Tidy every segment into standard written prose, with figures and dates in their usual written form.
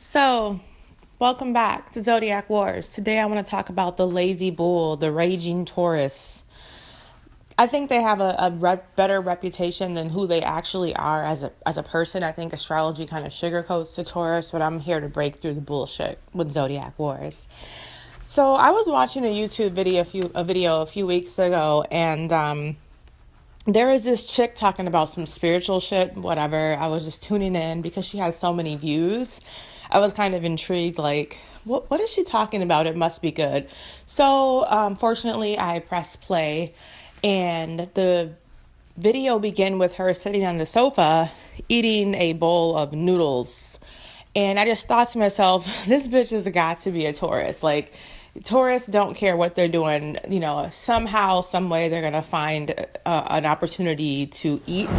So, welcome back to Zodiac Wars. Today I want to talk about the lazy bull, the raging Taurus. I think they have a better reputation than who they actually are as a person. I think astrology kind of sugarcoats the Taurus, but I'm here to break through the bullshit with Zodiac Wars. So I was watching a YouTube video a few weeks ago, and there was this chick talking about some spiritual shit, whatever. I was just tuning in because she has so many views. I was kind of intrigued, like, what is she talking about? It must be good. So, fortunately, I pressed play, and the video began with her sitting on the sofa eating a bowl of noodles. And I just thought to myself, this bitch has got to be a Taurus. Like, Taurus don't care what they're doing. You know, somehow, some way, they're going to find an opportunity to eat.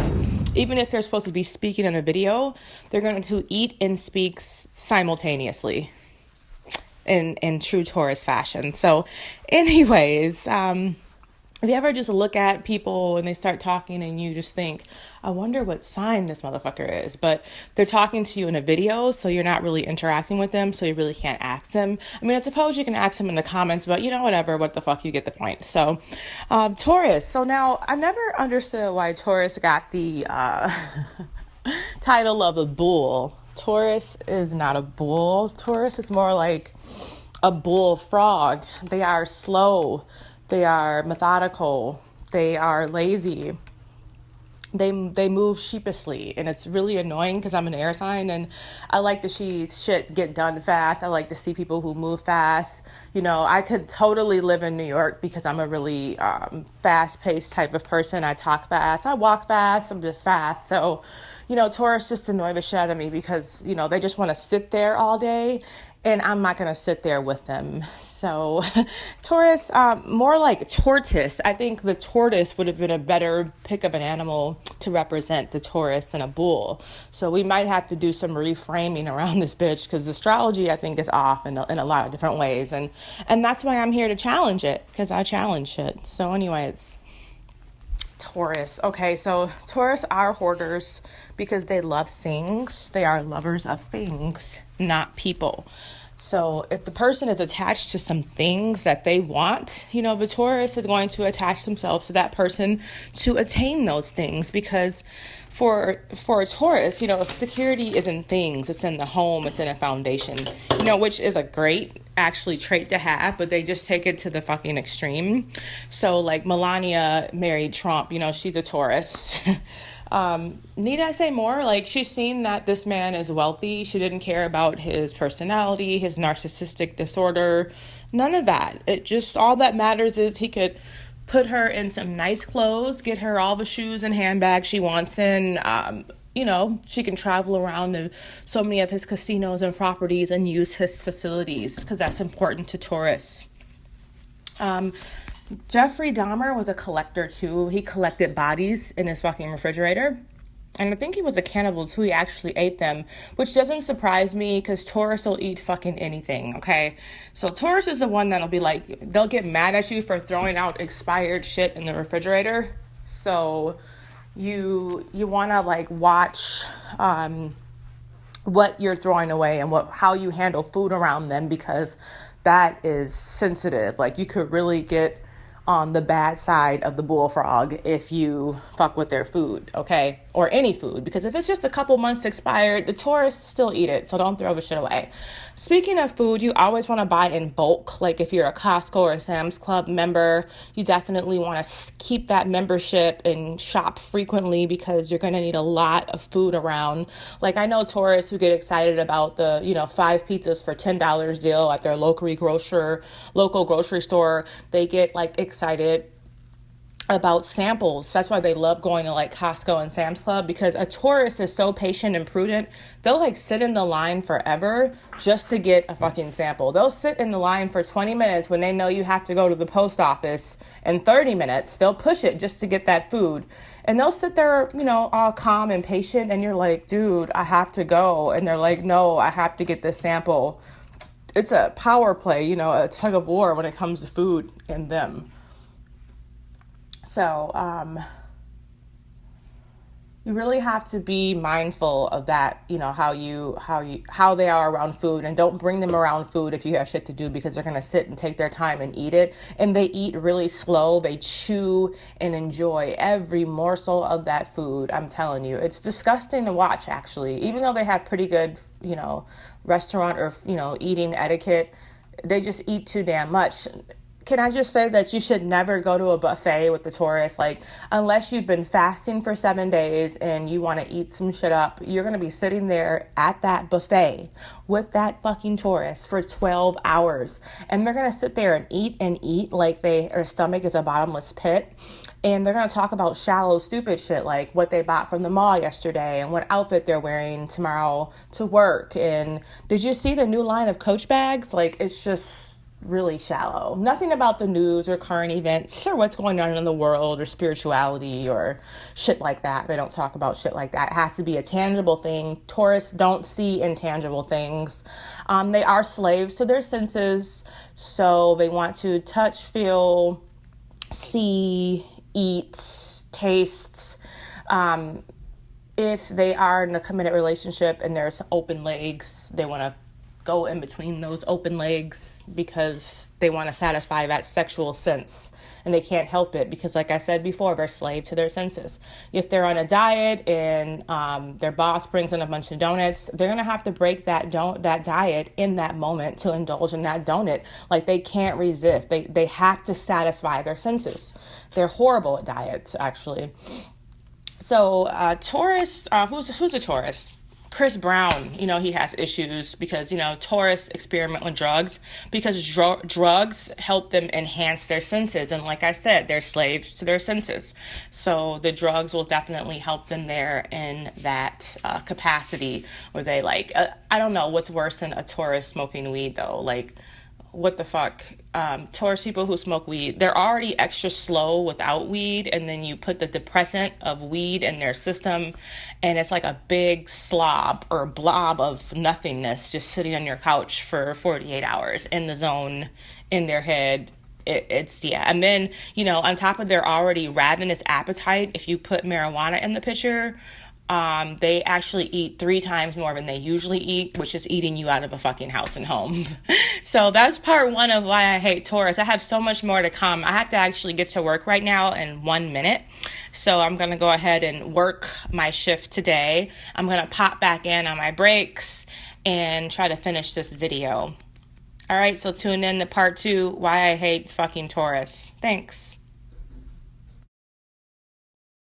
Even if they're supposed to be speaking in a video, they're going to eat and speak simultaneously in true Taurus fashion. So anyways, if you ever just look at people and they start talking and you just think, I wonder what sign this motherfucker is, but they're talking to you in a video, so you're not really interacting with them, so you really can't ask them. I mean, I suppose you can ask them in the comments, but whatever, what the fuck, you get the point. So, Taurus. So now, I never understood why Taurus got the title of a bull. Taurus is not a bull. Taurus is more like a bullfrog. They are slow. They are methodical. They are lazy. They move sheepishly, and it's really annoying because I'm an air sign, and I like to see shit get done fast. I like to see people who move fast. I could totally live in New York because I'm a really fast-paced type of person. I talk fast. I walk fast. I'm just fast. So, Taurus just annoy the shit out of me because, they just want to sit there all day, and I'm not going to sit there with them. So Taurus, more like tortoise. I think the tortoise would have been a better pick of an animal to represent the Taurus than a bull. So we might have to do some reframing around this bitch because astrology, I think, is off in a lot of different ways. And that's why I'm here to challenge it, because I challenge it. So anyways, Taurus. Okay, so Taurus are hoarders because they love things. They are lovers of things, not people. So if the person is attached to some things that they want, the Taurus is going to attach themselves to that person to attain those things, because for a Taurus, security is in things. It's in the home. It's in a foundation, which is a great actually trait to have, but they just take it to the fucking extreme. So like Melania married Trump, she's a Taurus. Need I say more? Like, she's seen that this man is wealthy. She didn't care about his personality, his narcissistic disorder, none of that. It just, all that matters is he could put her in some nice clothes, get her all the shoes and handbags she wants in. She can travel around to so many of his casinos and properties and use his facilities, because that's important to Taurus. Jeffrey Dahmer was a collector too. He collected bodies in his fucking refrigerator. And I think he was a cannibal too. He actually ate them, which doesn't surprise me because Taurus will eat fucking anything, okay? So Taurus is the one that'll be like, they'll get mad at you for throwing out expired shit in the refrigerator. So you want to like watch what you're throwing away and how you handle food around them, because that is sensitive. Like, you could really get on the bad side of the bullfrog if you fuck with their food, okay? Or any food, because if it's just a couple months expired, the Taurus still eat it, so don't throw the shit away. Speaking of food, you always want to buy in bulk. Like, if you're a Costco or a Sam's Club member, you definitely want to keep that membership and shop frequently, because you're going to need a lot of food around. Like, I know Taurus who get excited about the 5 pizzas for $10 deal at their local grocery store. They get like excited about samples. That's why they love going to like Costco and Sam's Club, because a Taurus is so patient and prudent. They'll like sit in the line forever just to get a fucking sample. They'll sit in the line for 20 minutes when they know you have to go to the post office in 30 minutes. They'll push it just to get that food. And they'll sit there, all calm and patient. And you're like, dude, I have to go. And they're like, no, I have to get this sample. It's a power play, a tug of war when it comes to food and them. So, you really have to be mindful of that, how they are around food, and don't bring them around food if you have shit to do, because they're going to sit and take their time and eat it. And they eat really slow. They chew and enjoy every morsel of that food. I'm telling you, it's disgusting to watch, actually. Even though they have pretty good, restaurant or, eating etiquette, they just eat too damn much. Can I just say that you should never go to a buffet with the Taurus? Like, unless you've been fasting for 7 days and you want to eat some shit up, you're going to be sitting there at that buffet with that fucking Taurus for 12 hours. And they're going to sit there and eat like their stomach is a bottomless pit. And they're going to talk about shallow, stupid shit, like what they bought from the mall yesterday and what outfit they're wearing tomorrow to work. And did you see the new line of Coach bags? Like, it's just really shallow. Nothing about the news or current events or what's going on in the world or spirituality or shit like that. They don't talk about shit like that. It has to be a tangible thing. Taurus don't see intangible things. They are slaves to their senses, so they want to touch, feel, see, eat, taste. If they are in a committed relationship and there's open legs, they want to go in between those open legs because they want to satisfy that sexual sense, and they can't help it because, like I said before, they're slave to their senses. If they're on a diet and their boss brings in a bunch of donuts, they're gonna have to break that diet in that moment to indulge in that donut. Like, they can't resist. They have to satisfy their senses. They're horrible at diets, actually. So Taurus, who's a Taurus? Chris Brown, he has issues because, Taurus experiment with drugs because drugs help them enhance their senses. And like I said, they're slaves to their senses. So the drugs will definitely help them there in that capacity where they I don't know what's worse than a Taurus smoking weed though. Like, what the fuck? Taurus people who smoke weed, they're already extra slow without weed, and then you put the depressant of weed in their system, and it's like a big slob or blob of nothingness just sitting on your couch for 48 hours in the zone in their head. And then, on top of their already ravenous appetite, if you put marijuana in the picture, they actually eat 3 times more than they usually eat, which is eating you out of a fucking house and home. So that's part 1 of why I hate Taurus. I have so much more to come. I have to actually get to work right now in 1 minute. So I'm going to go ahead and work my shift today. I'm going to pop back in on my breaks and try to finish this video. All right, so tune in to part 2, why I hate fucking Taurus. Thanks.